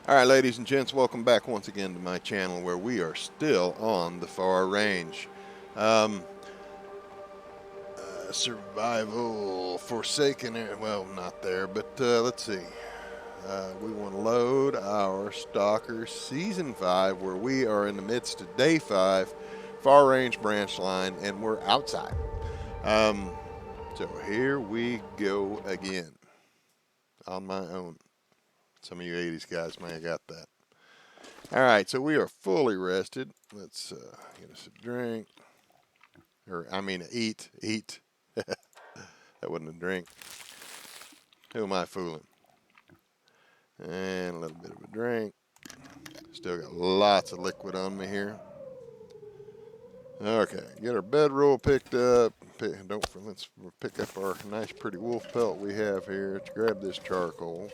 All right, ladies and gents, welcome back once again to my channel where we are still on the far range. Um, Survival, Forsaken, well, not there, but let's see. We want to load our Stalker Season 5 where we are in the midst of Day 5, far range branch line, and we're outside. Um, so here we go again on my own. Some of you 80s guys may have got that. All right, so we are fully rested. Let's get us a drink. Or, I mean, eat. That wasn't a drink. Who am I fooling? And a little bit of a drink. Still got lots of liquid on me here. Okay, get our bedroll picked up. Let's pick up our nice pretty wolf pelt we have here. Let's grab this charcoal.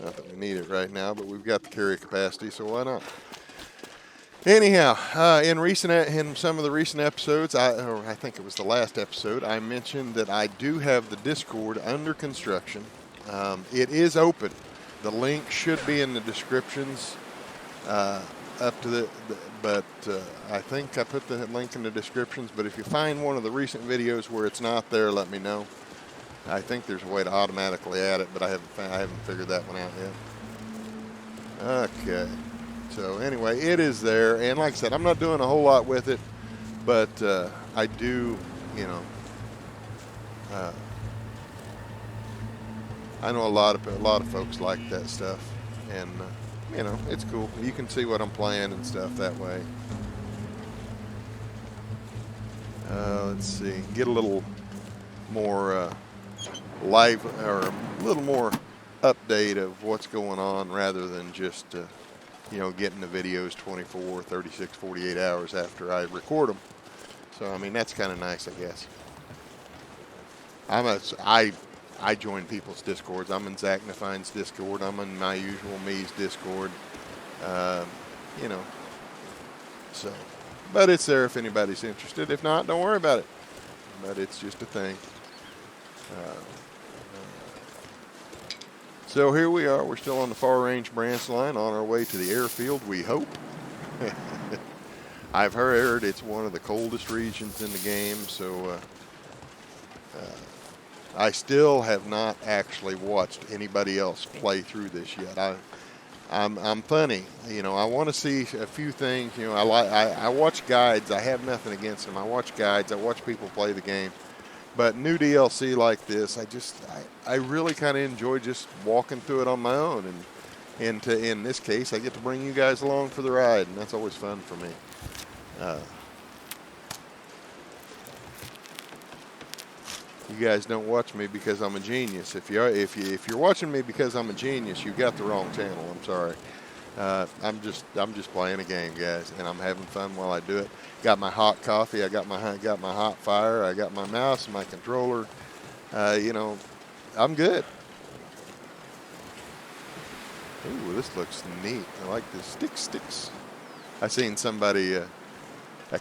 Not that we need it right now, but we've got the carry capacity, so why not? Anyhow, in some of the recent episodes, I think it was the last episode, I mentioned that I do have the Discord under construction. It is open. The link should be in the descriptions up to but I think I put the link in the descriptions. But if you find one of the recent videos where it's not there, let me know. I think there's a way to automatically add it, but I haven't figured that one out yet. Okay. So anyway, it is there, and like I said, I'm not doing a whole lot with it, but I do, I know a lot of folks like that stuff, and it's cool. You can see what I'm playing and stuff that way. Let's see, get a little more live or a little more update of what's going on rather than just getting the videos 24, 36, 48 hours after I record them. So, I mean, that's kind of nice, I guess. I join people's Discords. I'm in Zach Nafine's Discord. I'm in My Usual Me's Discord. So, but it's there if anybody's interested. If not, don't worry about it. But it's just a thing. So here we are. We're still on the far range branch line on our way to the airfield, we hope. I've heard it's one of the coldest regions in the game, so I still have not actually watched anybody else play through this yet. I'm funny, I want to see a few things. I watch guides. I have nothing against them. I watch guides. I watch people play the game. But new DLC like this, I really kind of enjoy just walking through it on my own. And in this case, I get to bring you guys along for the ride, and that's always fun for me. You guys don't watch me because I'm a genius. If you're watching me because I'm a genius, you got the wrong channel. I'm sorry. I'm just playing a game, guys, and I'm having fun while I do it. Got my hot coffee. I got my hot fire. I got my mouse and my controller. I'm good. Ooh, this looks neat. I like this. Sticks. I seen somebody a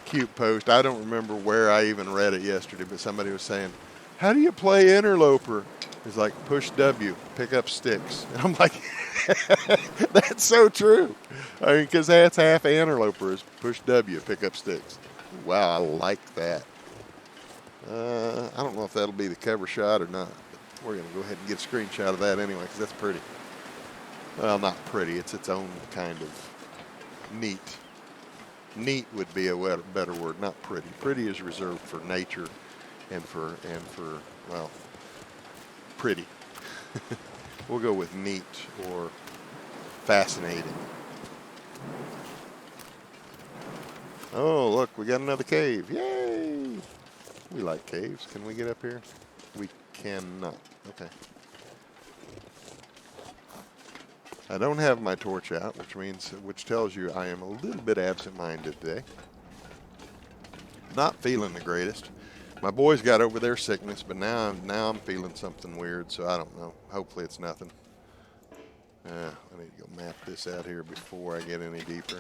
cute post. I don't remember where I even read it yesterday, but somebody was saying, "How do you play Interloper?" It's like push W, pick up sticks. And I'm like, that's so true. I mean, because that's half Interloper is push W, pick up sticks. Wow, I like that. I don't know if that'll be the cover shot or not, but we're going to go ahead and get a screenshot of that anyway, because that's pretty. Well, not pretty. It's its own kind of neat. Neat would be a better word, not pretty. Pretty is reserved for nature and for well, pretty. We'll go with neat or fascinating. Oh, look, we got another cave. Yay! We like caves. Can we get up here? We cannot. Okay. I don't have my torch out, which tells you I am a little bit absent-minded today. Not feeling the greatest. My boys got over their sickness, but now I'm feeling something weird, so I don't know. Hopefully it's nothing. I need to go map this out here before I get any deeper.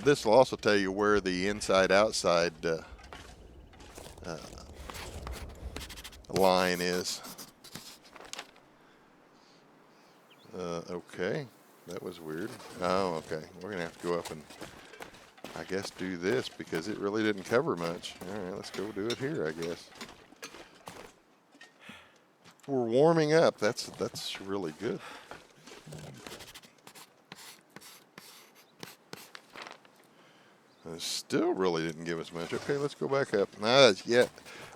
This will also tell you where the inside-outside line is. Okay. That was weird. Oh, okay. We're going to have to go up and, I guess, do this because it really didn't cover much. All right, let's go do it here, I guess. We're warming up. That's really good. Still really didn't give us much. Okay, let's go back up. Yeah,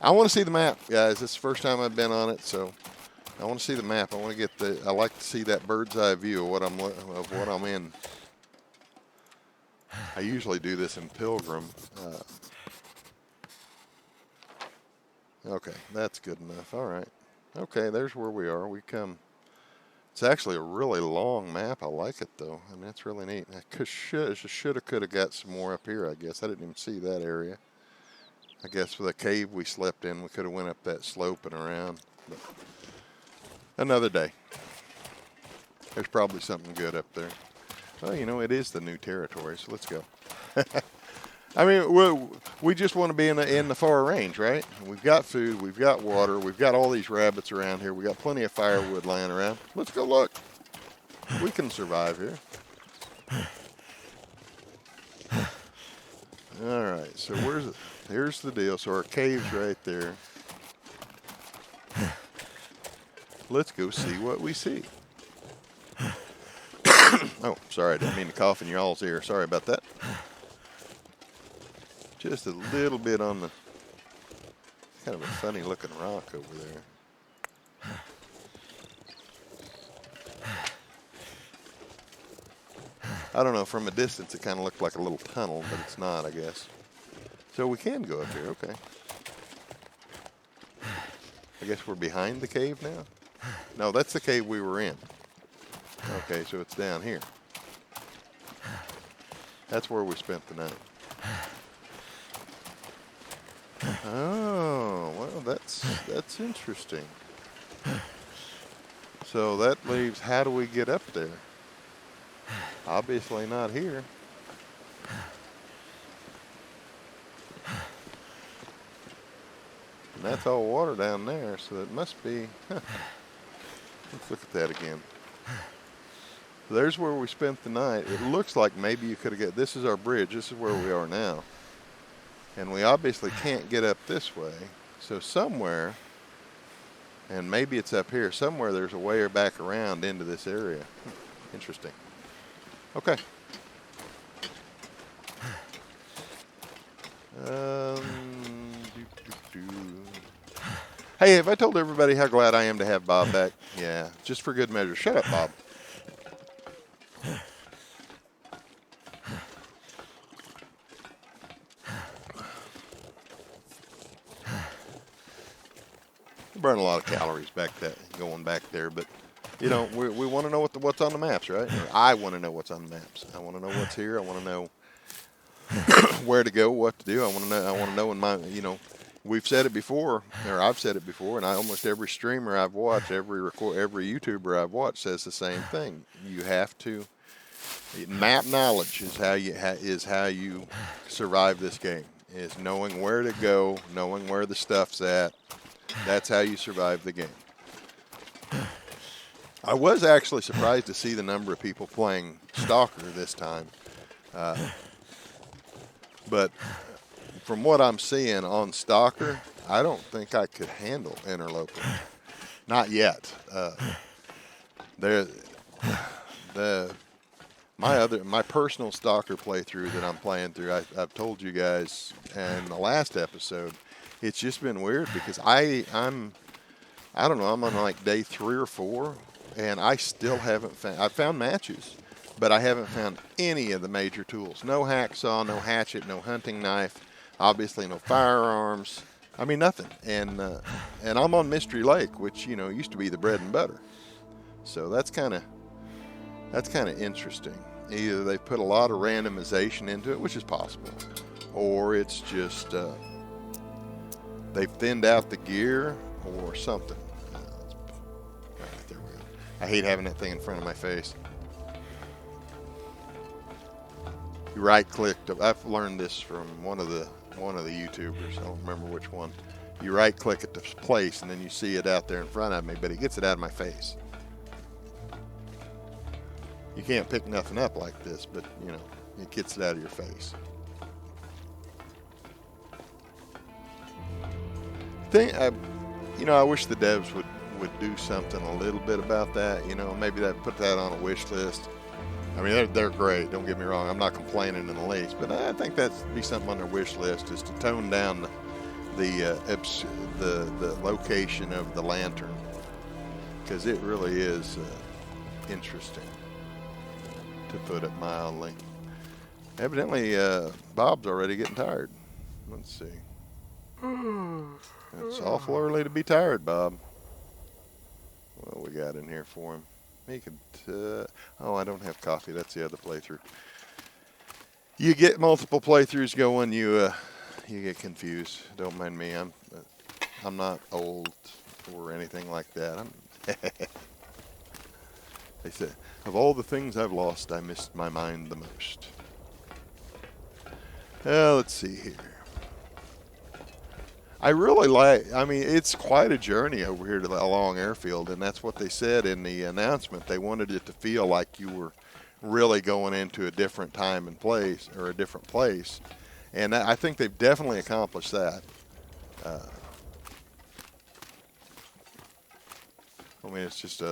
I want to see the map, guys. It's the first time I've been on it, so I want to see the map. I want to get the. I like to see that bird's eye view of what I'm in. I usually do this in Pilgrim. Okay, that's good enough. All right. Okay, there's where we are. We come. It's actually a really long map. I like it though. I mean, it's really neat. I should have, could have got some more up here. I guess I didn't even see that area. I guess for the cave we slept in, we could have went up that slope and around. But another day. There's probably something good up there. Well, you know, it is the new territory, so let's go. I mean, we just want to be in the far range, right? We've got food, we've got water, we've got all these rabbits around here, we got plenty of firewood lying around. Let's go look. We can survive here. All right, so here's the deal. So our cave's right there. Let's go see what we see. Oh, sorry, I didn't mean to cough in y'all's ear. Sorry about that. Just a little bit on the, kind of a funny looking rock over there. I don't know, from a distance it kind of looked like a little tunnel, but it's not, I guess. So we can go up here, okay. I guess we're behind the cave now? No, that's the cave we were in. Okay, so it's down here. That's where we spent the night. Oh, well, that's interesting. So that leaves, how do we get up there? Obviously not here. And that's all water down there, so it must be, let's look at that again. There's where we spent the night. It looks like maybe you could have this is our bridge, this is where we are now. And we obviously can't get up this way. So somewhere, and maybe it's up here, somewhere there's a way back around into this area. Interesting. Okay. Hey, have I told everybody how glad I am to have Bob back? Yeah, just for good measure. Shut up, Bob. We burn a lot of calories going back there, but you know, we want to know what's on the maps, right? Or I want to know what's on the maps. I want to know what's here. I want to know where to go, what to do. I want to know in my, you know, we've said it before, or I've said it before, and almost every streamer I've watched, every YouTuber I've watched says the same thing. You have to map knowledge is how you survive this game. Is knowing where to go, knowing where the stuff's at. That's how you survive the game. I was actually surprised to see the number of people playing Stalker this time. But from what I'm seeing on Stalker, I don't think I could handle Interloper. Not yet. My personal Stalker playthrough that I'm playing through, I've told you guys in the last episode, it's just been weird because I don't know, I'm on like day 3 or 4, and I still haven't found, I've found matches, but I haven't found any of the major tools. No hacksaw, no hatchet, no hunting knife, obviously no firearms. I mean, nothing. And I'm on Mystery Lake, which, you know, used to be the bread and butter. So that's kind of interesting. Either they put a lot of randomization into it, which is possible, or it's just they've thinned out the gear or something. Right, there we go. I hate having that thing in front of my face. You right-click. I've learned this from one of the YouTubers. I don't remember which one. You right-click at the place, and then you see it out there in front of me, but it gets it out of my face. You can't pick nothing up like this, but, you know, it gets it out of your face. I wish the devs would do something a little bit about that. You know, maybe put that on a wish list. I mean, they're great. Don't get me wrong. I'm not complaining in the least, but I think that'd be something on their wish list, is to tone down the location of the lantern, because it really is interesting, to put it mildly. Evidently, Bob's already getting tired. Let's see. It's awful early to be tired, Bob. What we got in here for him? He could. Oh, I don't have coffee. That's the other playthrough. You get multiple playthroughs going, you get confused. Don't mind me. I'm not old or anything like that. They said, of all the things I've lost, I missed my mind the most. Let's see here. I really it's quite a journey over here to the long airfield, and that's what they said in the announcement. They wanted it to feel like you were really going into a different time and place, or a different place. And I think they've definitely accomplished that. I mean, it's just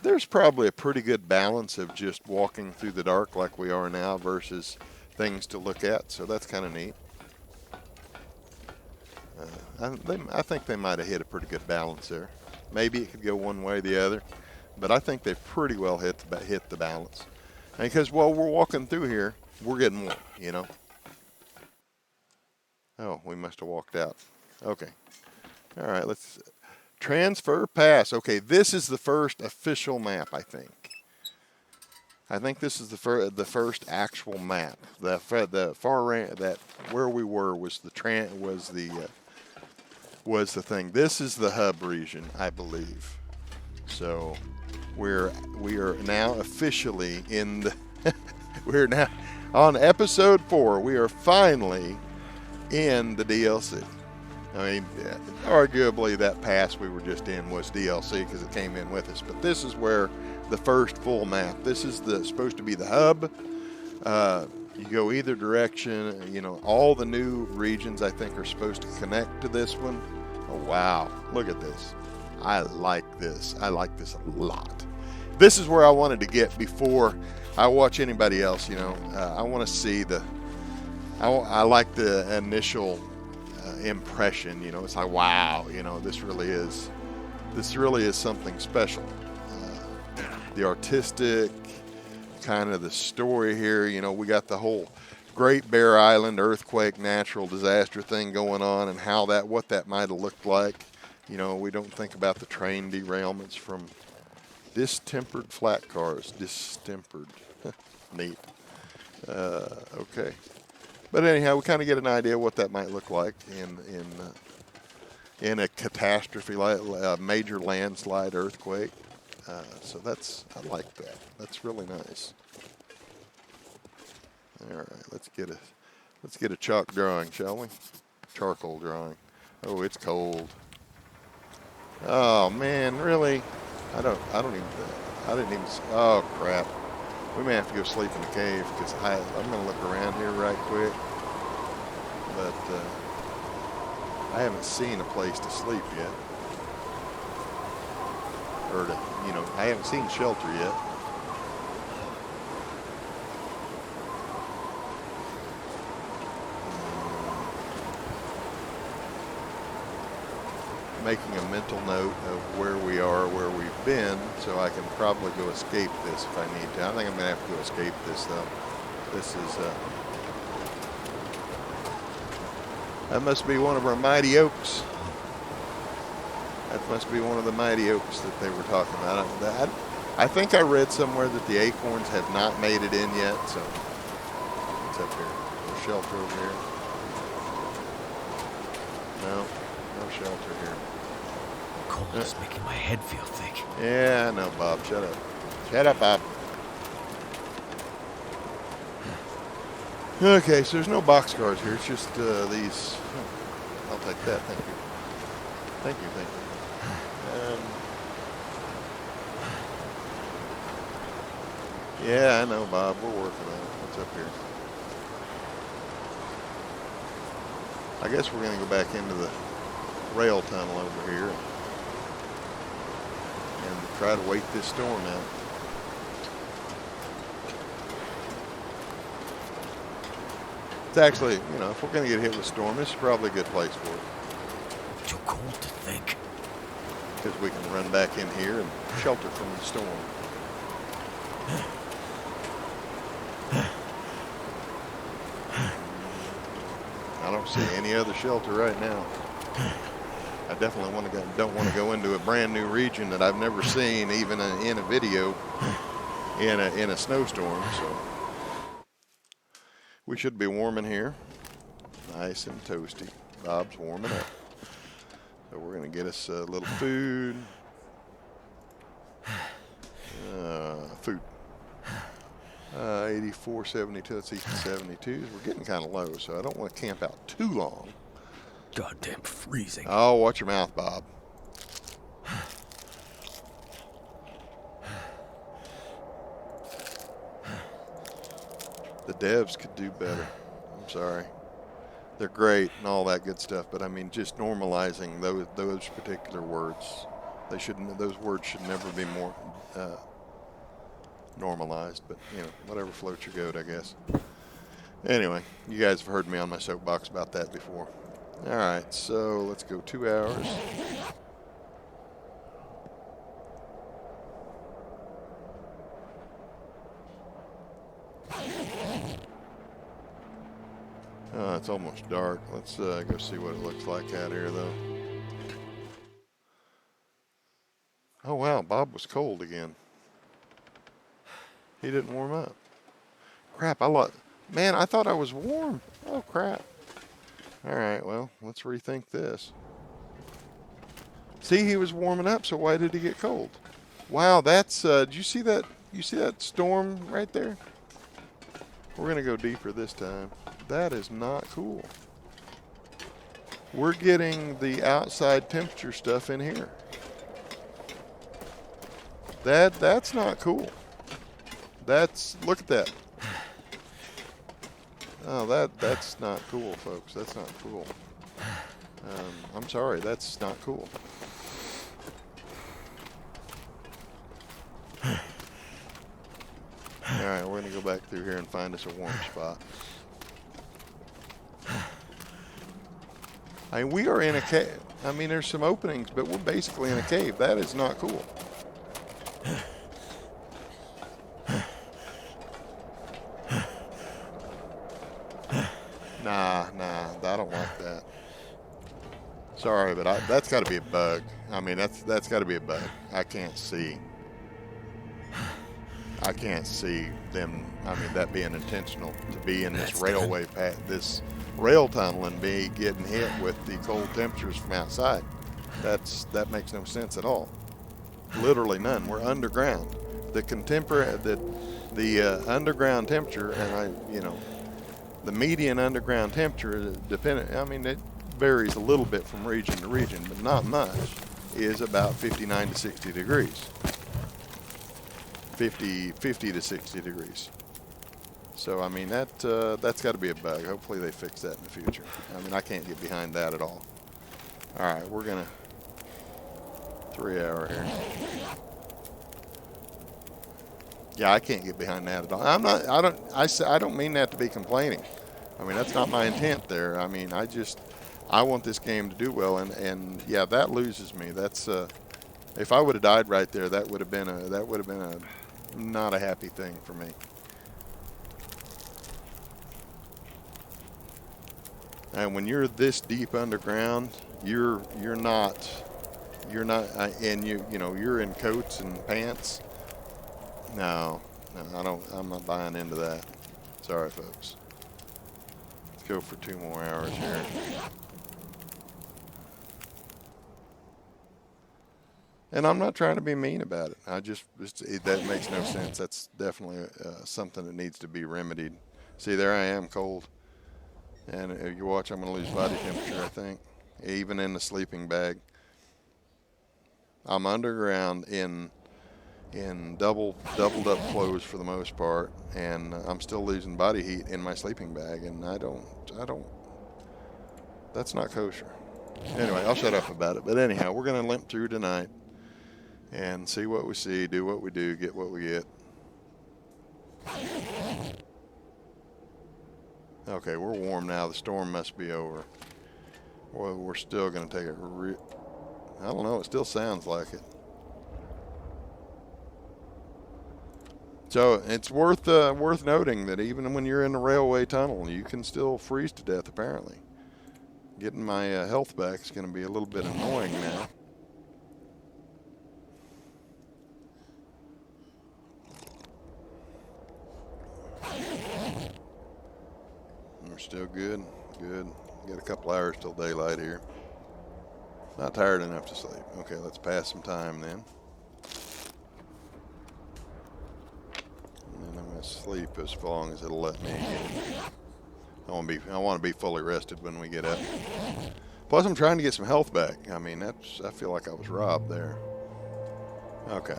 there's probably a pretty good balance of just walking through the dark like we are now versus things to look at. So that's kind of neat. I think they might have hit a pretty good balance there. Maybe it could go one way or the other, but I think they've pretty well hit the balance. Because while we're walking through here, we're getting warm, you know. Oh, we must have walked out. Okay. All right, let's transfer pass. Okay, this is the first official map, I think. I think this is the first actual map. The far that where we were was the thing. This is the hub region, I believe. So we are now officially in the we're now on episode 4. We are finally in the DLC. I mean, arguably that pass we were just in was DLC because it came in with us. But this is where the first full map. This is supposed to be the hub. You go either direction. You know, all the new regions I think are supposed to connect to this one. Oh wow! Look at this. I like this. I like this a lot. This is where I wanted to get before I watch anybody else. You know, I want to see I like the initial impression. You know, it's like, wow, you know, this really is something special. The artistic, kind of the story here, you know, we got the whole Great Bear Island earthquake natural disaster thing going on, and what that might have looked like. You know, we don't think about the train derailments from distempered flat cars. Distempered. Neat. Okay. But anyhow, we kind of get an idea what that might look like in a catastrophe, like a major landslide earthquake. So I like that. That's really nice. All right, let's get a chalk drawing, shall we? Charcoal drawing. Oh, it's cold. Oh man, really? I didn't even. Oh crap. We may have to go sleep in the cave because I'm gonna look around here right quick. But I haven't seen a place to sleep yet. Or I haven't seen shelter yet. Making a mental note of where we are, where we've been, so I can probably go escape this if I need to. I think I'm gonna have to go escape this though. This is that must be one of our mighty oaks. That must be one of the mighty oaks that they were talking about. I think I read somewhere that the acorns have not made it in yet, so what's up here? No shelter over here. No shelter here. Cold is making my head feel thick. Yeah, I know, Bob. Shut up. Shut up, Bob. Okay, so there's no boxcars here. It's just these. I'll take that. Thank you. Thank you. Yeah, I know, Bob. We're working on it. What's up here? I guess we're going to go back into the rail tunnel over here and try to wait this storm out. It's actually, you know, if we're going to get hit with a storm, this is probably a good place for it. Too cold to think. Because we can run back in here and shelter from the storm. I don't see any other shelter right now. I definitely don't want to go into a brand new region that I've never seen, even in a video, in a snowstorm. So we should be warming here, nice and toasty. Bob's warming up. So we're gonna get us a little food. Food. 84.72. Let's eat the 72s. We're getting kind of low, so I don't want to camp out too long. Goddamn freezing. Oh, watch your mouth, Bob. The devs could do better. I'm sorry. They're great and all that good stuff, but I mean, just normalizing those particular words. Those words should never be more normalized, but you know, whatever floats your goat, I guess. Anyway, you guys have heard me on my soapbox about that before. All right, so let's go 2 hours. It's almost dark. Let's go see what it looks like out here, though. Oh, wow, Bob was cold again. He didn't warm up. Crap, man, I thought I was warm. Oh, crap. All right, well, let's rethink this. See, he was warming up, so why did he get cold? Wow, that's, did you see that? You see that storm right there? We're going to go deeper this time. That is not cool. We're getting the outside temperature stuff in here. That's not cool. Look at that. Oh, that's not cool, folks. That's not cool. I'm sorry, that's not cool. All right, we're gonna go back through here and find us a warm spot. I mean, we are in a cave. I mean, there's some openings, but we're basically in a cave. That is not cool. Nah, I don't like that. Sorry, but that's got to be a bug. I mean, that's got to be a bug. I can't see them. I mean, that being intentional to be in this railway path, this rail tunnel, and be getting hit with the cold temperatures from outside. That makes no sense at all. Literally none. We're underground. The underground temperature, and the median underground temperature, I mean, it varies a little bit from region to region, but not much, is about 59 to 60 degrees. 50 to 60 degrees. So, I mean, that's got to be a bug. Hopefully they fix that in the future. I mean, I can't get behind that at all. All right, we're going to 3 hour here. Yeah, I can't get behind that at all. I don't mean that to be complaining. I mean, that's not my intent there. I mean, I want this game to do well, and yeah, that loses me. That's if I would have died right there, that would have been a not a happy thing for me. And when you're this deep underground, you're not, and you're in coats and pants. No, I'm not buying into that. Sorry, folks. Let's go for 2 more hours here. And I'm not trying to be mean about it. That makes no sense. That's definitely something that needs to be remedied. See, there I am, cold. And if you watch, I'm going to lose body temperature, I think, even in the sleeping bag. I'm underground in in doubled up clothes for the most part, and I'm still losing body heat in my sleeping bag, and I don't. That's not kosher. Anyway, I'll shut up about it. But anyhow, we're gonna limp through tonight and see what we see, do what we do, get what we get. Okay, we're warm now. The storm must be over. Well, we're still gonna take it. I don't know. It still sounds like it. So it's worth noting that even when you're in a railway tunnel, you can still freeze to death. Apparently, getting my health back is going to be a little bit annoying now. We're still good. Good. Got a couple hours till daylight here. Not tired enough to sleep. Okay, let's pass some time then. And I'm going to sleep as long as it'll let me get. I want to be fully rested when we get up. Plus, I'm trying to get some health back. I mean, I feel like I was robbed there. Okay.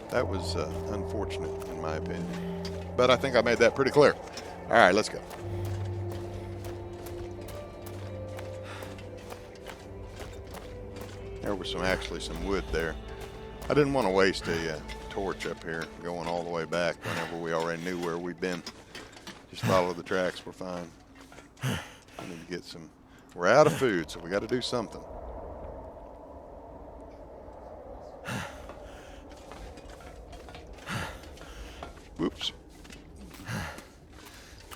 That was unfortunate, in my opinion. But I think I made that pretty clear. All right, let's go. There was actually some wood there. I didn't want to waste a torch up here going all the way back whenever we already knew where we'd been. Just follow the tracks, we're fine. I need to get some. We're out of food, so we got to do something. Whoops.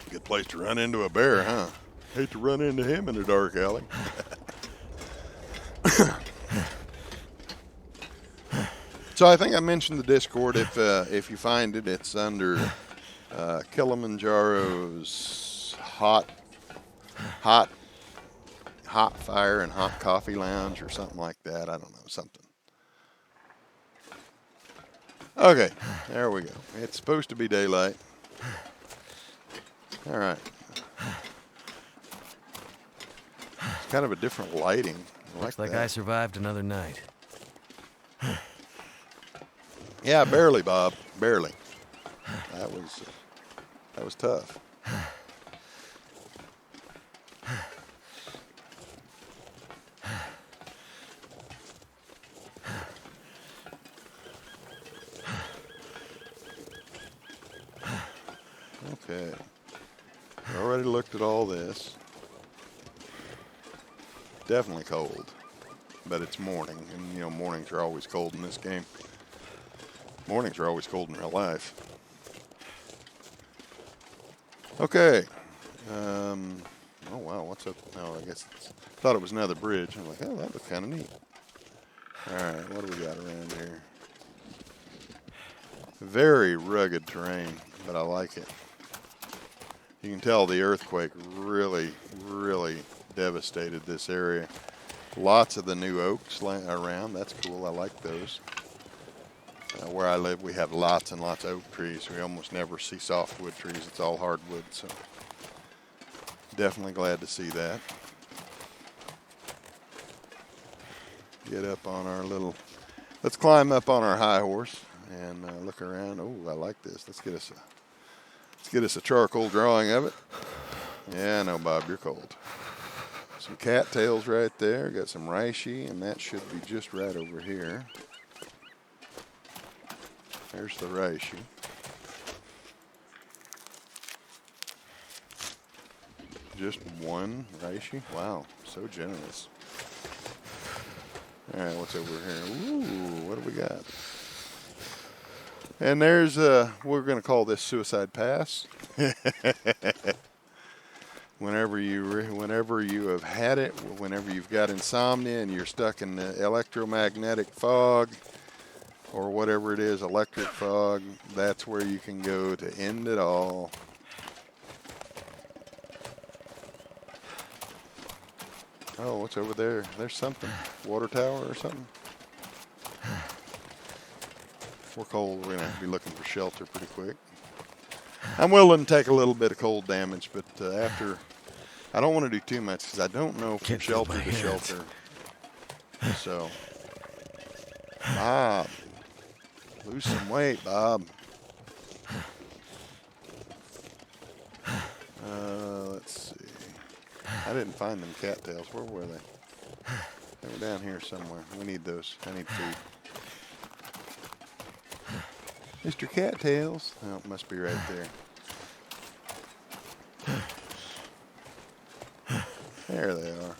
Good place to run into a bear, huh? Hate to run into him in a dark alley. So I think I mentioned the Discord. If you find it, it's under Kilimanjaro's hot fire and hot coffee lounge or something like that. I don't know, something. Okay, there we go. It's supposed to be daylight. All right. It's kind of a different lighting. Looks like I survived another night. Yeah, barely, Bob. Barely. That was tough. Okay. Already looked at all this. Definitely cold, but it's morning, and you know mornings are always cold in this game. Mornings are always cold in real life. Okay. Oh wow, what's up? Oh, I guess thought it was another bridge. I'm like, oh, that was kind of neat. All right, what do we got around here? Very rugged terrain, but I like it. You can tell the earthquake really, really devastated this area. Lots of the new oaks around. That's cool. I like those. Where I live, we have lots and lots of oak trees. We almost never see softwood trees. It's all hardwood. So definitely glad to see that. Get up on our little. Let's climb up on our high horse and look around. Oh, I like this. Let's get us a charcoal drawing of it. Yeah, no, Bob, you're cold. Some cattails right there. Got some reishi, and that should be just right over here. There's the reishi. Just one reishi? Wow, so generous. All right, what's over here? Ooh, what do we got? And there's we're going to call this Suicide Pass. Whenever you have had it, whenever you've got insomnia and you're stuck in the electromagnetic fog or whatever it is, electric fog, that's where you can go to end it all. Oh, what's over there? There's something. Water tower or something? If we're cold, we're going to have to be looking for shelter pretty quick. I'm willing to take a little bit of cold damage, but after, I don't want to do too much because I don't know from shelter to shelter. So, Bob, Lose some weight, Bob. Let's see. I didn't find them cattails. Where were they? They were down here somewhere. We need those. I need food. Mr. Cattails. Oh, it must be right there. There they are.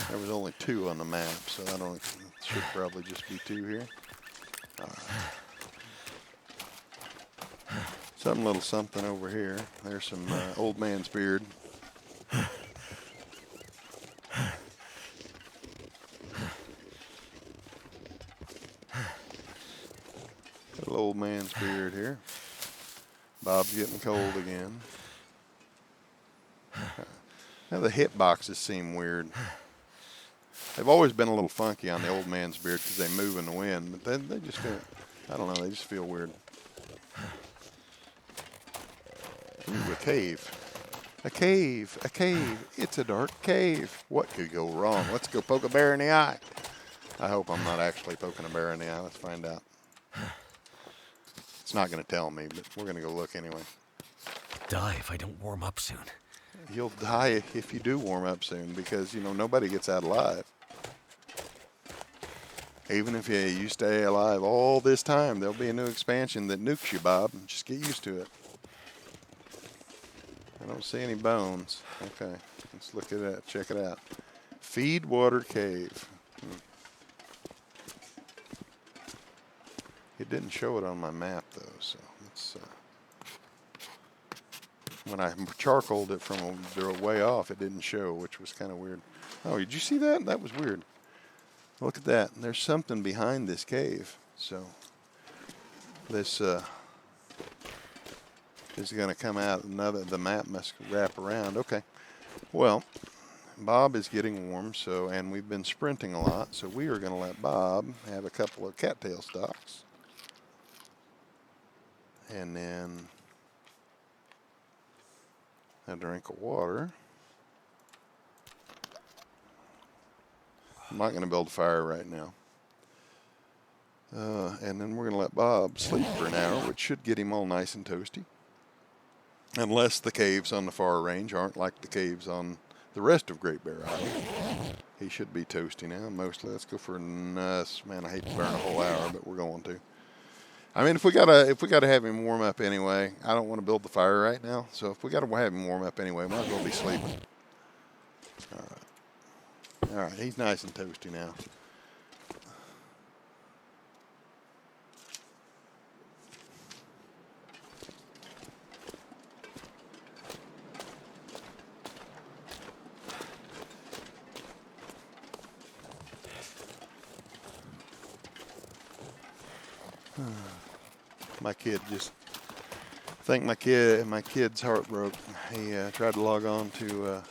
There was only 2 on the map, so I don't. Should probably just be 2 here. All right. Some little something over here. There's some old man's beard. Little old man's beard here. Bob's getting cold again. Now the hit boxes seem weird. They've always been a little funky on the old man's beard because they move in the wind, but then they just feel, I don't know, they just feel weird. Ooh, a cave. A cave. A cave. It's a dark cave. What could go wrong? Let's go poke a bear in the eye. I hope I'm not actually poking a bear in the eye. Let's find out. It's not going to tell me, but we're going to go look anyway. Die if I don't warm up soon. You'll die if you do warm up soon because, you know, nobody gets out alive. Even if you stay alive all this time, there'll be a new expansion that nukes you, Bob. Just get used to it. I don't see any bones. Okay, let's look at that. Check it out. Feed Water Cave. It didn't show it on my map though, so let's. When I charcoaled it from a way off, it didn't show, which was kind of weird. Oh, did you see that? That was weird. Look at that. There's something behind this cave. So this is going to come out. The map must wrap around. Okay. Well, Bob is getting warm, so and we've been sprinting a lot, so we are going to let Bob have a couple of cattail stalks. And then a drink of water. I'm not going to build a fire right now. And then we're going to let Bob sleep for an hour, which should get him all nice and toasty. Unless the caves on the far range aren't like the caves on the rest of Great Bear Island. He should be toasty now, mostly. Let's go for a nice, man, I hate to burn a whole hour, but we're going to. I mean, if we gotta have him warm up anyway, I don't want to build the fire right now. So if we gotta have him warm up anyway, might as well be sleeping. All right, he's nice and toasty now. My kid just, I think my kid's heart broke. He tried to log on to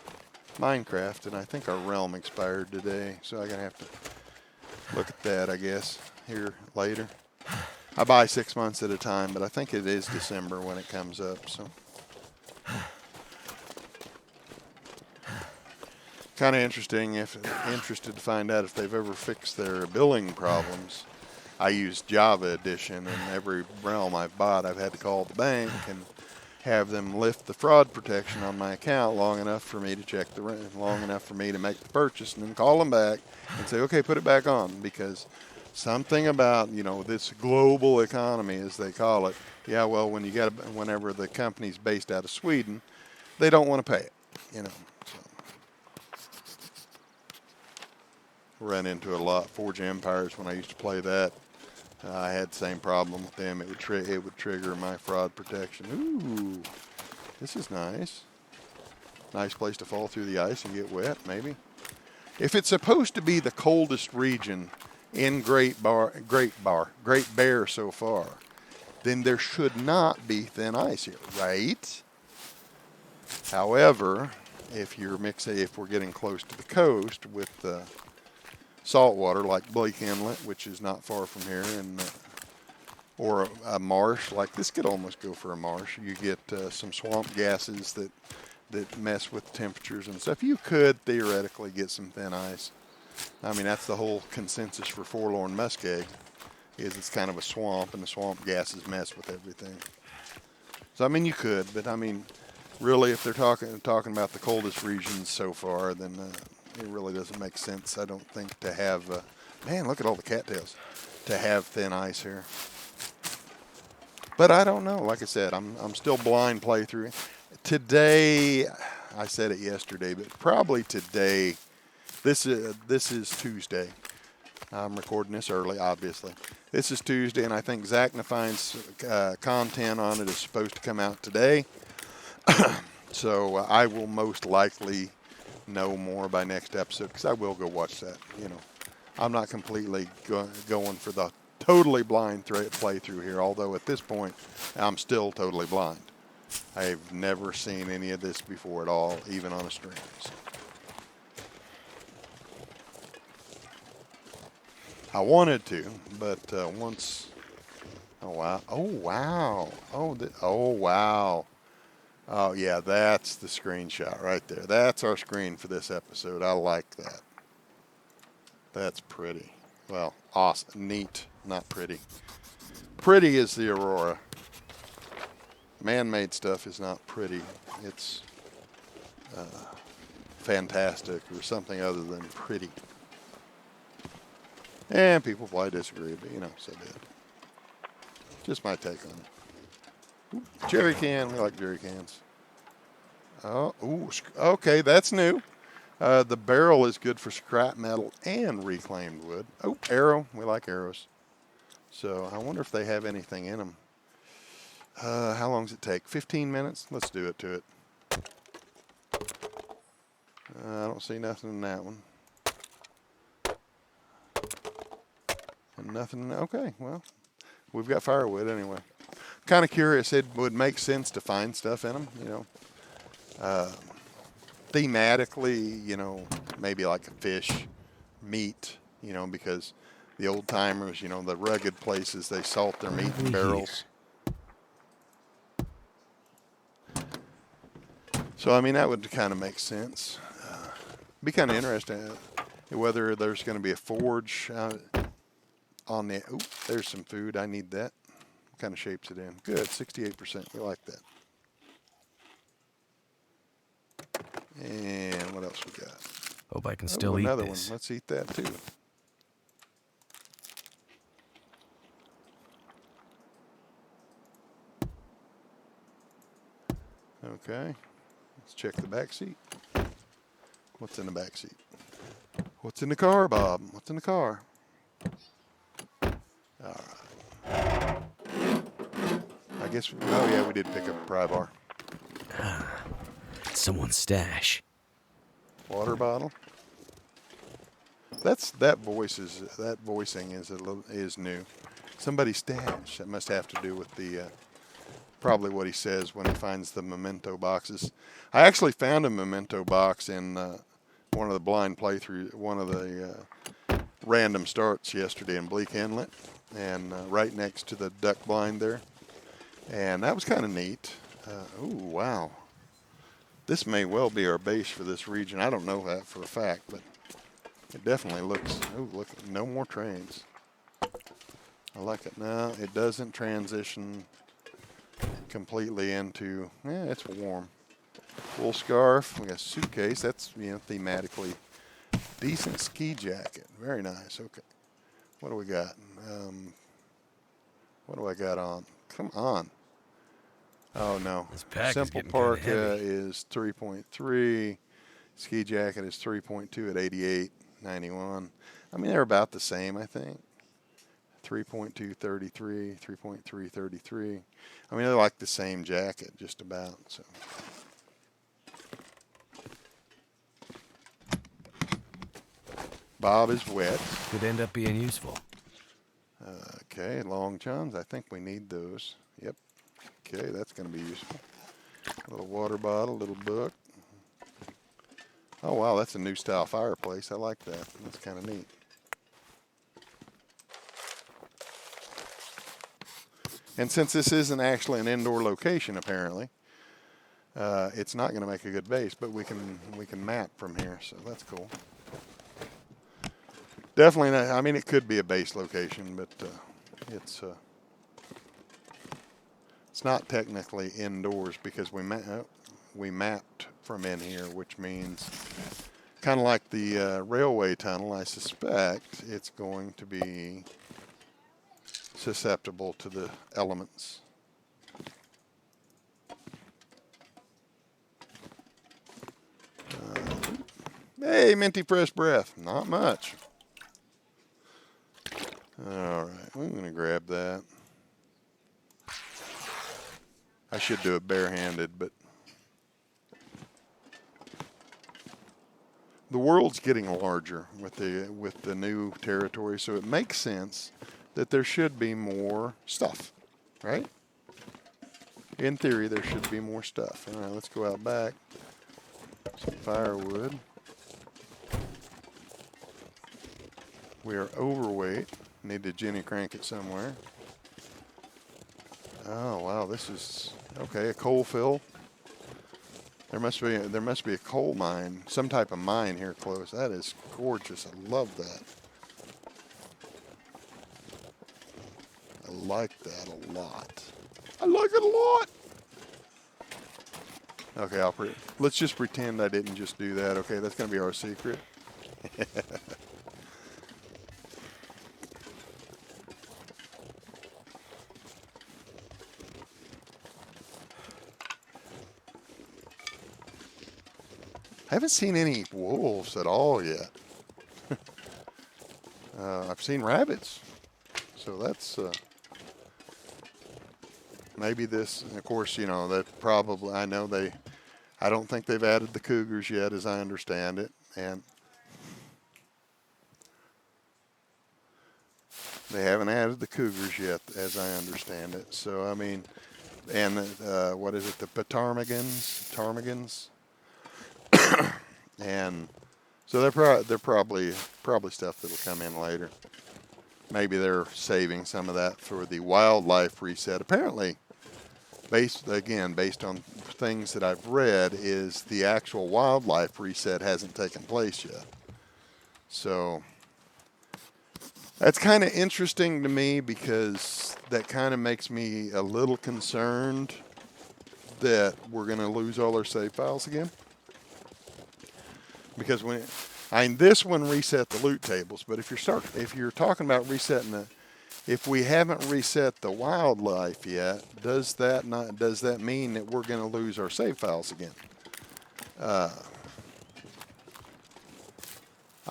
Minecraft, and I think our realm expired today, so I'm gonna have to look at that, I guess, here later. I buy 6 months at a time, but I think it is December when it comes up, so. Kind of interesting, interested to find out if they've ever fixed their billing problems. I use Java Edition, and every realm I've bought, I've had to call the bank and have them lift the fraud protection on my account long enough for me to check the rent, long enough for me to make the purchase, and then call them back and say, okay, put it back on, because something about, you know, this global economy, as they call it. Yeah, well, whenever the company's based out of Sweden, they don't want to pay it, you know. So. Run into a lot. Forge Empires, when I used to play that, I had the same problem with them. It would trigger my fraud protection. Ooh, this is nice. Nice place to fall through the ice and get wet, maybe. If it's supposed to be the coldest region in Great Bear so far, then there should not be thin ice here, right? However, if we're getting close to the coast with salt water like Blake Inlet, which is not far from here, and or a marsh like this could almost go for a marsh. You get some swamp gases that mess with temperatures and stuff. You could theoretically get some thin ice. I mean, that's the whole consensus for forlorn muskeg, is it's kind of a swamp, and the swamp gases mess with everything. So I mean, you could, but I mean, really, if they're talking about the coldest regions so far, then it really doesn't make sense, I don't think, to have. Man, look at all the cattails. To have thin ice here. But I don't know. Like I said, I'm still blind playthrough. Today, I said it yesterday, but probably today. This is Tuesday. I'm recording this early, obviously. This is Tuesday, and I think Zach Nafine's content on it is supposed to come out today. So I will most likely know more by next episode, because I will go watch that. You know, I'm not completely going for the totally blind playthrough here, although at this point I'm still totally blind. I've never seen any of this before at all, even on a stream. So. I wanted to, but once, oh wow, oh wow, oh wow, oh yeah, that's the screenshot right there. That's our screen for this episode. I like that. That's pretty. Well, awesome, neat, not pretty. Pretty is the aurora. Man-made stuff is not pretty. It's fantastic or something other than pretty. And people probably disagree, but you know, so be it. Just my take on it. Ooh, jerry can. We like jerry cans. Oh, ooh, okay, that's new. The barrel is good for scrap metal and reclaimed wood. Oh, arrow. We like arrows. So I wonder if they have anything in them. How long does it take? 15 minutes? Let's do it to it. I don't see nothing in that one. And nothing. Okay, well, we've got firewood anyway. Kind of curious. It would make sense to find stuff in them, you know. Thematically, you know, maybe like a fish, meat, you know, because the old timers, you know, the rugged places, they salt their meat in barrels. So, I mean, that would kind of make sense. Be kind of interesting whether there's going to be a forge on the. Oop, there's some food. I need that. What kind of shape's it in? Good, 68%. We like that. And what else we got? Hope I can still eat another this. One. Let's eat that too. Okay. Let's check the back seat. What's in the back seat? What's in the car, Bob? What's in the car? All right. I guess. Oh yeah, we did pick up a pry bar. Someone's stash. Water bottle. That voicing is new. Somebody's stash. That must have to do with the probably what he says when he finds the memento boxes. I actually found a memento box in one of the blind playthrough, one of the random starts yesterday in Bleak Inlet, and right next to the duck blind there, and that was kind of neat. Oh wow, this may well be our base for this region. I don't know that for a fact, but it definitely looks. Oh look, no more trains. I like it. No, it doesn't transition completely into. Yeah, it's warm. Wool scarf. We got a suitcase. That's, you know, thematically decent. Ski jacket. Very nice. Okay. What do we got? What do I got on? Come on. Oh no. This pack Simple is getting kind of parka heavy. is 3.3. Ski jacket is 3.2 at 88.91. I mean, they're about the same, I think. 3.2, 33, 3.3, 33. I mean, they're like the same jacket, just about. So. Bob is wet. Could end up being useful. Okay, long johns. I think we need those. Yep. Okay, that's going to be useful. A little water bottle, a little book. Oh, wow, that's a new style fireplace. I like that. That's kind of neat. And since this isn't actually an indoor location, apparently, it's not going to make a good base, but we can map from here, so that's cool. Definitely not. I mean, it could be a base location, but it's not technically indoors because we mapped from in here, which means kind of like the railway tunnel. I suspect it's going to be susceptible to the elements. Hey, minty fresh breath. Not much. All right, I'm going to grab that. I should do it barehanded, but the world's getting larger with the new territory, so it makes sense that there should be more stuff, right? In theory, there should be more stuff. All right, let's go out back. Some firewood. We are overweight. Need to Jenny crank it somewhere. Oh wow, this is okay. A coal fill. There must be a coal mine, some type of mine here close. That is gorgeous. I love that. I like that a lot. I like it a lot. Okay, let's just pretend I didn't just do that. Okay, that's gonna be our secret. I haven't seen any wolves at all yet. I've seen rabbits, so that's maybe this. Of course, you know that probably. I don't think they've added the cougars yet, as I understand it, and they haven't added the cougars yet, as I understand it. So I mean, and what is it? The ptarmigans. And so they're probably stuff that'll come in later. Maybe they're saving some of that for the wildlife reset. Apparently, based on things that I've read, is the actual wildlife reset hasn't taken place yet. So that's kind of interesting to me because that kind of makes me a little concerned that we're going to lose all our save files again. Because this one reset the loot tables, but if you're talking about resetting if we haven't reset the wildlife yet, does that mean that we're going to lose our save files again? I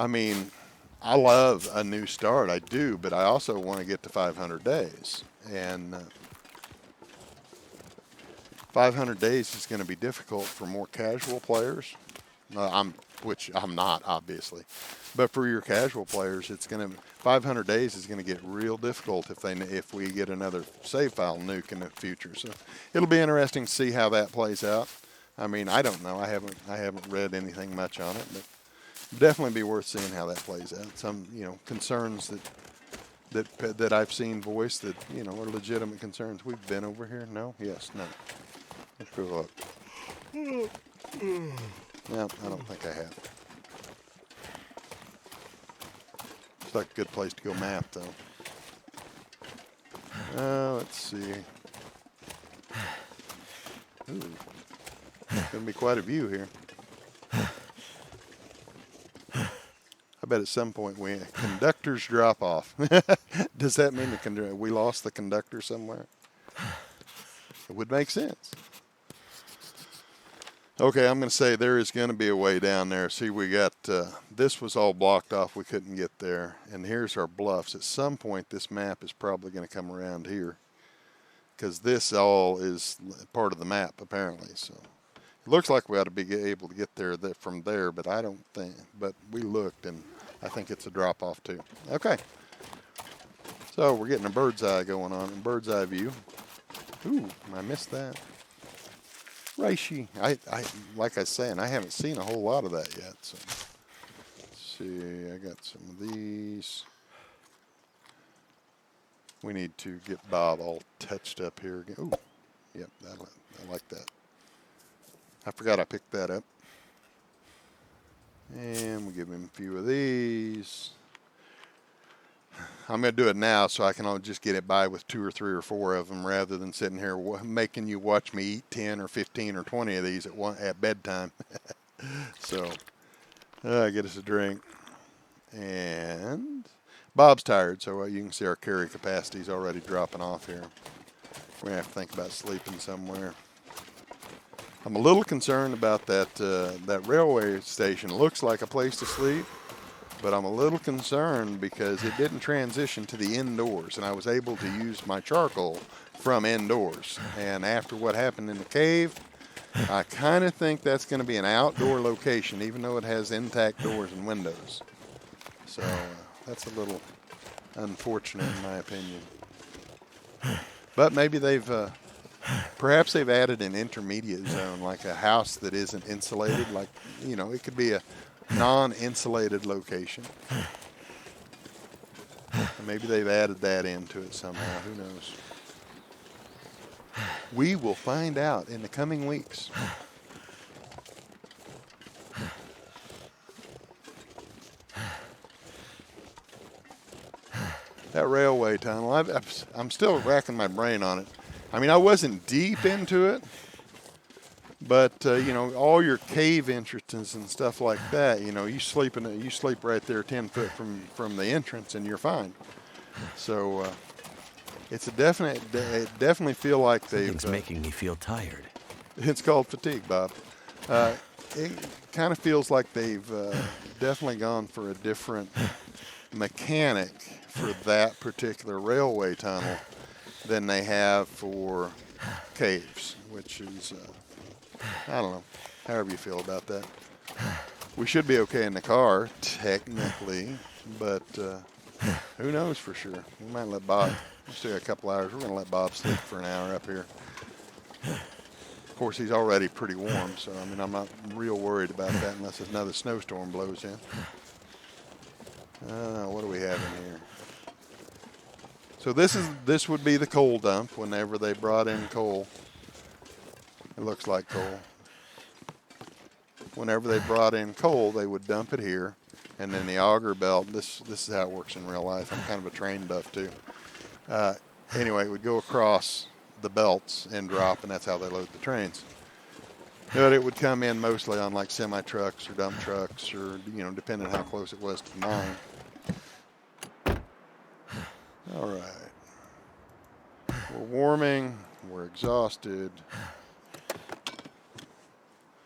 mean, I love a new start, I do, but I also want to get to 500 days, and 500 days is going to be difficult for more casual players. Which I'm not, obviously, but for your casual players, 500 days is going to get real difficult if we get another save file nuke in the future. So it'll be interesting to see how that plays out. I mean, I don't know. I haven't read anything much on it, but definitely be worth seeing how that plays out. Some concerns that I've seen voiced that are legitimate concerns. We've been over here. No. Yes. No. Let's go up. No, I don't think I have. It's like a good place to go map, though. Let's see. Ooh. It's going to be quite a view here. I bet at some point conductors drop off. Does that mean we lost the conductor somewhere? It would make sense. Okay, I'm going to say there is going to be a way down there. See, we got, this was all blocked off. We couldn't get there. And here's our bluffs. At some point, this map is probably going to come around here because this all is part of the map, apparently. So it looks like we ought to be able to get there from there, but I don't think, but we looked and I think it's a drop off too. Okay. So we're getting a bird's eye going on, a bird's eye view. Ooh, I missed that. Reishi. Like I was saying, I haven't seen a whole lot of that yet. So let's see, I got some of these. We need to get Bob all touched up here again. Ooh, yep, I like that. I forgot I picked that up. And we'll give him a few of these. I'm going to do it now so I can only just get it by with 2 or 3 or 4 of them rather than sitting here making you watch me eat 10 or 15 or 20 of these at bedtime. So, get us a drink. And Bob's tired, so you can see our carry capacity is already dropping off here. We're going to have to think about sleeping somewhere. I'm a little concerned about that railway station. It looks like a place to sleep, but I'm a little concerned because it didn't transition to the indoors, and I was able to use my charcoal from indoors. And after what happened in the cave, I kind of think that's going to be an outdoor location, even though it has intact doors and windows. So that's a little unfortunate in my opinion. But maybe perhaps they've added an intermediate zone, like a house that isn't insulated. Like, it could be a non-insulated location. And maybe they've added that into it somehow. Who knows? We will find out in the coming weeks. That railway tunnel, I'm still racking my brain on it. I mean, I wasn't deep into it, but all your cave entrances and stuff like that, you sleep right there 10 foot from the entrance, and you're fine. So it definitely feel like Something's making me feel tired. It's called fatigue, Bob. It kind of feels like they've definitely gone for a different mechanic for that particular railway tunnel than they have for caves, which is, I don't know, however you feel about that. We should be okay in the car, technically, but who knows for sure. We might let Bob, still got a couple hours, we're going to let Bob sleep for an hour up here. Of course, he's already pretty warm, so I mean, I'm not real worried about that unless another snowstorm blows in. What do we have in here? So this would be the coal dump whenever they brought in coal. It looks like coal. Whenever they brought in coal, they would dump it here, and then the auger belt. This is how it works in real life. I'm kind of a train buff too. Anyway, it would go across the belts and drop, and that's how they load the trains. But it would come in mostly on like semi trucks or dump trucks, or depending on how close it was to the mine. All right. We're warming. We're exhausted.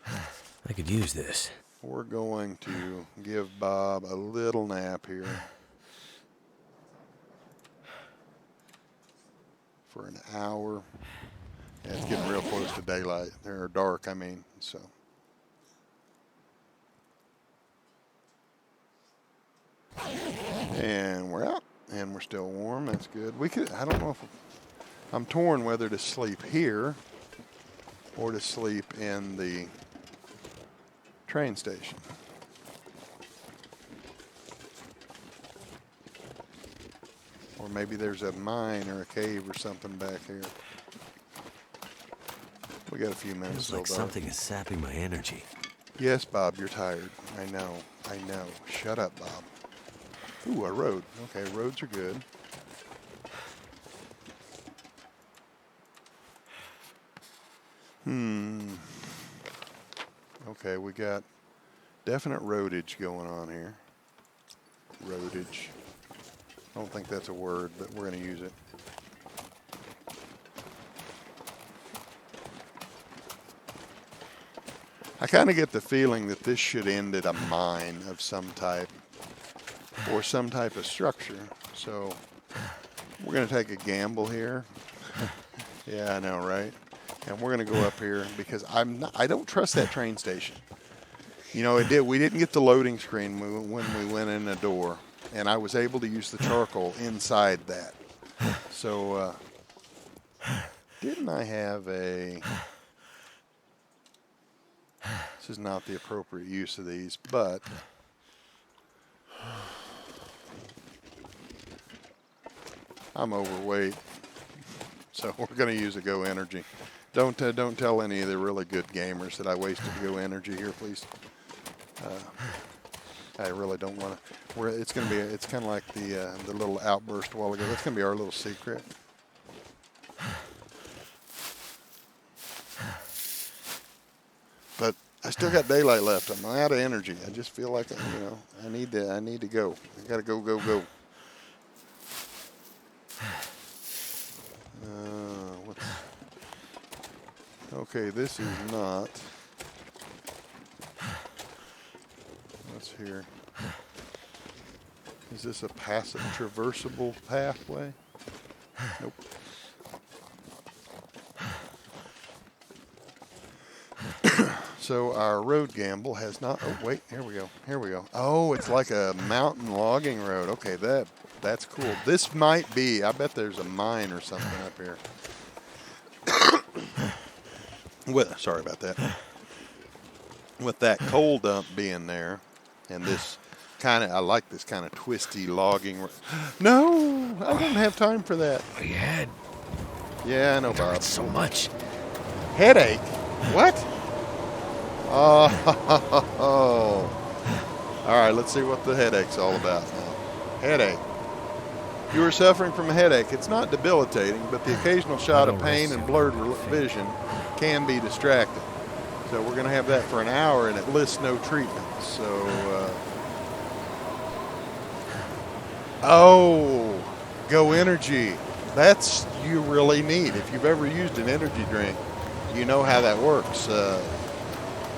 I could use this. We're going to give Bob a little nap here for an hour. Yeah, it's getting real close to daylight, or dark, I mean, so. And we're out, and we're still warm. That's good. I don't know if I'm torn whether to sleep here or to sleep in the train station. Or maybe there's a mine or a cave or something back here. We got a few minutes. Feels like something is sapping my energy. Yes, Bob, you're tired. I know. Shut up, Bob. Ooh, a road. Okay, roads are good. Okay, we got definite roadage going on here. Roadage. I don't think that's a word, but we're going to use it. I kind of get the feeling that this should end at a mine of some type or some type of structure. So we're going to take a gamble here. Yeah, I know, right? And we're going to go up here because I don't trust that train station. We didn't get the loading screen when we went in the door, and I was able to use the charcoal inside that. So didn't I have a... This is not the appropriate use of these, but I'm overweight, so we're going to use a Go Energy. Don't tell any of the really good gamers that I wasted Go Energy here, please. I really don't want to. where it's gonna be. It's kind of like the little outburst a while ago. That's gonna be our little secret. But I still got daylight left. I'm out of energy. I just feel like I need to go. I gotta go. What's, okay, this is not. What's here? Is this a passive traversable pathway? Nope. So our road gamble has not. Oh wait, here we go. Oh, it's like a mountain logging road. Okay, that's cool. This might be. I bet there's a mine or something up here. Well, sorry about that. With that coal dump being there, and this I like this kind of twisty logging. No, I don't have time for that. My head. Yeah, I know, Bob. Hurts so much. Headache? What? Oh. All right, let's see what the headache's all about now. Headache. You are suffering from a headache. It's not debilitating, but the occasional shot of pain and blurred vision can be distracting. So we're going to have that for an hour, and it lists no treatment. So, oh, Go Energy. That's you really need. If you've ever used an energy drink, you know how that works.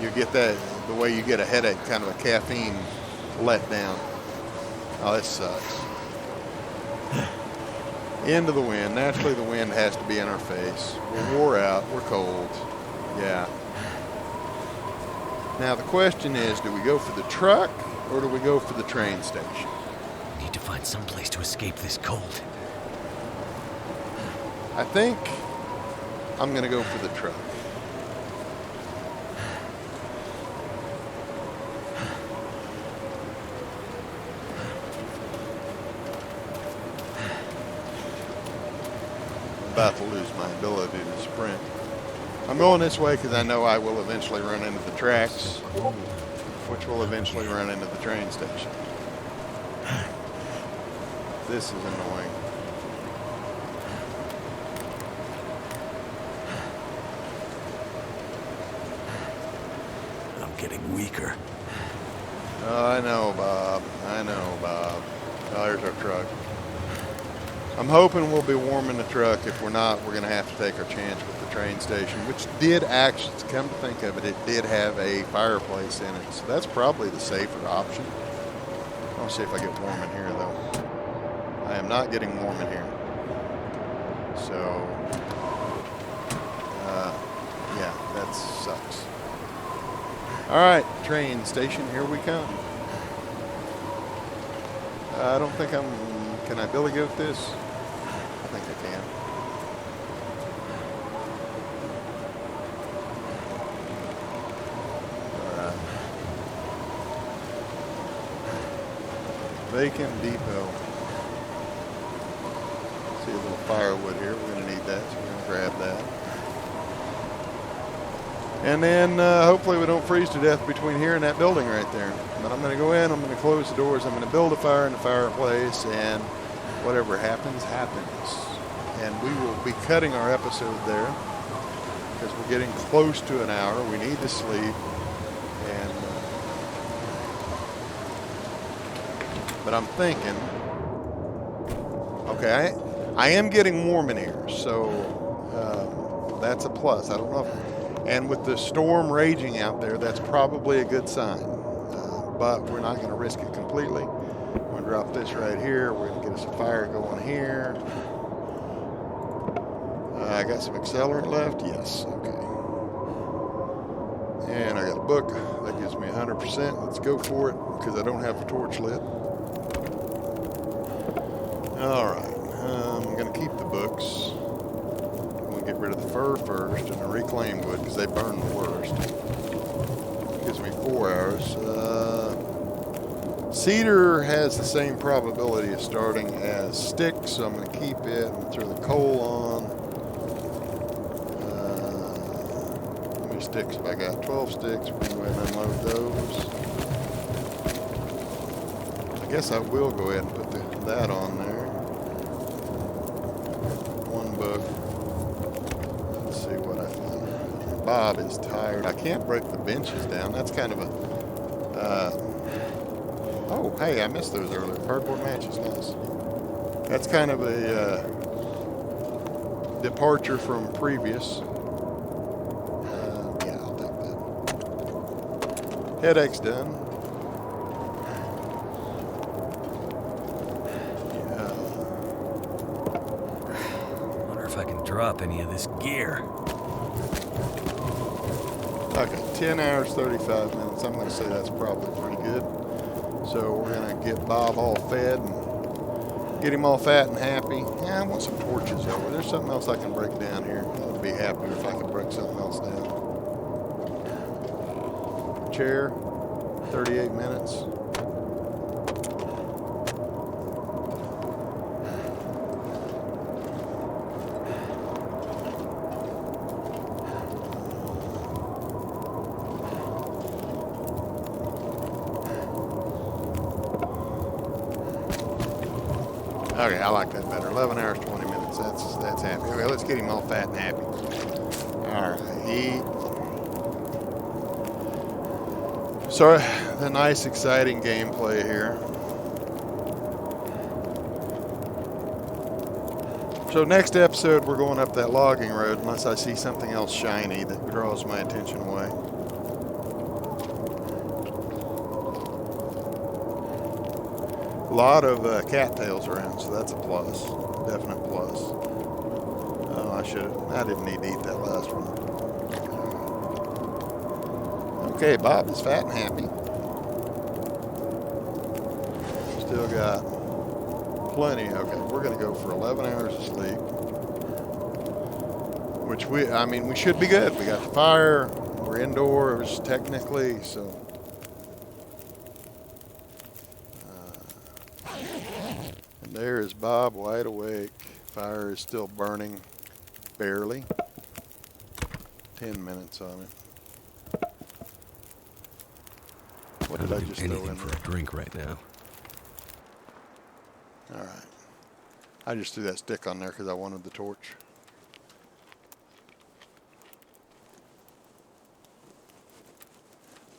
You get that the way you get a headache, kind of a caffeine letdown. Oh, this sucks. Into the wind. Naturally, the wind has to be in our face. We're wore out. We're cold. Yeah. Now, the question is, do we go for the truck or do we go for the train station? Need to find some place to escape this cold. I think I'm going to go for the truck. About to lose my ability to sprint. I'm going this way because I know I will eventually run into the tracks, which will eventually run into the train station. This is annoying. I'm getting weaker. Oh, I know, Bob. Oh, there's our truck. I'm hoping we'll be warm in the truck. If we're not, we're going to have to take our chance with the train station, which did actually, come to think of it, it did have a fireplace in it. So that's probably the safer option. I'll see if I get warm in here, though. I am not getting warm in here. So, yeah, that sucks. All right, train station, here we come. I don't think can I billy goat this? I think I can. All right. Vacant depot. See a little firewood here. We're going to need that, so we're going to grab that. And then hopefully we don't freeze to death between here and that building right there. But I'm going to go in, I'm going to close the doors, I'm going to build a fire in the fireplace, and whatever happens, happens. And we will be cutting our episode there because we're getting close to an hour. We need to sleep. And but I'm thinking, okay, I am getting warm in here, so that's a plus. I don't know if, and with the storm raging out there, that's probably a good sign. But we're not going to risk it completely. We're going to drop this right here. We're going to get us a fire going here. I got some accelerant left. Yes. Okay. And I got a book. That gives me 100%. Let's go for it because I don't have a torch lit. All right. I'm going to keep the books. I'm going to get rid of the fir first and the reclaimed wood because they burn the worst. Gives me 4 hours. Cedar has the same probability of starting as sticks, so I'm going to keep it. I'm going to throw the coal on. How many sticks have I got? 12 sticks. We're going to go ahead and unload those. I guess I will go ahead and put that on there. One book. Let's see what I find. Bob is tired. I can't break the benches down. That's kind of a... oh, hey, I missed those earlier. Cardboard matches, nice. That's kind of a departure from previous. Yeah, I'll take that. Headache's done. Wonder if I can drop any of this gear. Okay, 10 hours, 35 minutes. I'm going to say that's probably pretty good. So we're going to get Bob all fed and get him all fat and happy. Yeah, I want some torches over. There's something else I can break down here. I would be happy if I could break something else down. Chair, 38 minutes. Okay, I like that better. 11 hours, 20 minutes. That's happy. Okay, let's get him all fat and happy. All right, eat. So, the nice, exciting gameplay here. So next episode, we're going up that logging road unless I see something else shiny that draws my attention away. A lot of cattails around, so that's a plus. Definite plus. Oh, I didn't need to eat that last one. Okay, Bob is fat and happy. Still got plenty. Okay, we're going to go for 11 hours of sleep. Which we should be good. We got the fire. We're indoors technically, so. And there is Bob wide awake. Fire is still burning, barely. 10 minutes on it. What did I just throw in for a drink right now? All right. I just threw that stick on there because I wanted the torch.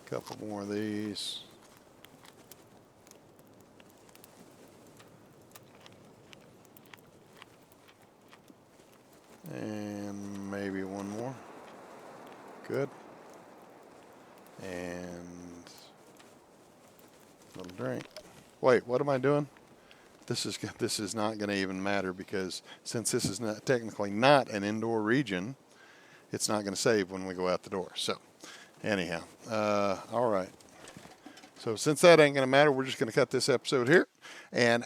Couple more of these. And maybe one more. Good. And a little drink. Wait, what am I doing? This is not going to even matter because since this is not technically not an indoor region, it's not going to save when we go out the door. So, anyhow, all right. So since that ain't going to matter, we're just going to cut this episode here. And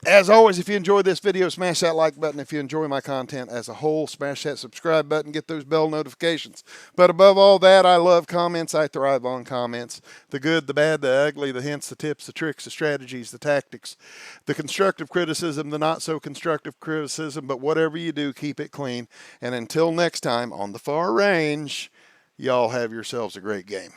as always, if you enjoyed this video, smash that like button. If you enjoy my content as a whole, smash that subscribe button, get those bell notifications. But above all that, I love comments. I thrive on comments. The good, the bad, the ugly, the hints, the tips, the tricks, the strategies, the tactics, the constructive criticism, the not so constructive criticism. But whatever you do, keep it clean. And until next time on the far range, y'all have yourselves a great game.